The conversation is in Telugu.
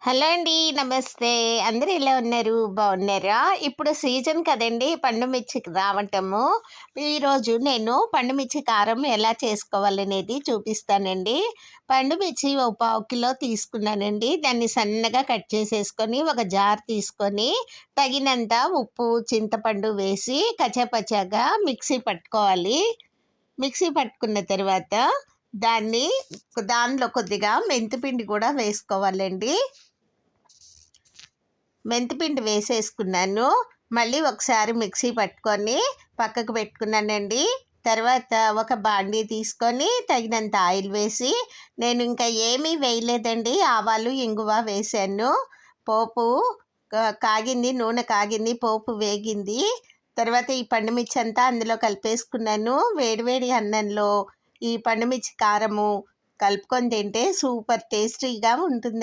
హలో అండి. నమస్తే. అందరూ ఎలా ఉన్నారు? బాగున్నారా? ఇప్పుడు సీజన్ కదండీ! పండు మిర్చికి రావటము. ఈరోజు నేను పండు మిర్చి కారం ఎలా చేసుకోవాలనేది చూపిస్తానండి. పండు మిర్చి ఓ పావు కిలో తీసుకున్నానండి. దాన్ని సన్నగా కట్ చేసేసుకొని, ఒక జార్ తీసుకొని, తగినంత ఉప్పు, చింతపండు వేసి కచ్చాపచ్చాగా మిక్సీ పట్టుకోవాలి. మిక్సీ పట్టుకున్న తర్వాత దాన్ని దానిలో కొద్దిగా మెంతిపిండి కూడా వేసుకోవాలండి. మెంతిపిండి వేసేసుకున్నాను. మళ్ళీ ఒకసారి మిక్సీ పట్టుకొని పక్కకు పెట్టుకున్నానండి. తర్వాత ఒక బాండీ తీసుకొని తగినంత ఆయిల్ వేసి, నేను ఇంకా ఏమీ వేయలేదండి. ఆవాలు, ఇంగువ వేసాను. పోపు కాగింది, నూనె కాగింది, పోపు వేగింది. తర్వాత ఈ పండుమిర్చి అంతా అందులో కలిపేసుకున్నాను. వేడివేడి అన్నంలో ఈ పండుమిర్చి కారము కలుపుకొని తింటే సూపర్ టేస్టీగా ఉంటుందండి.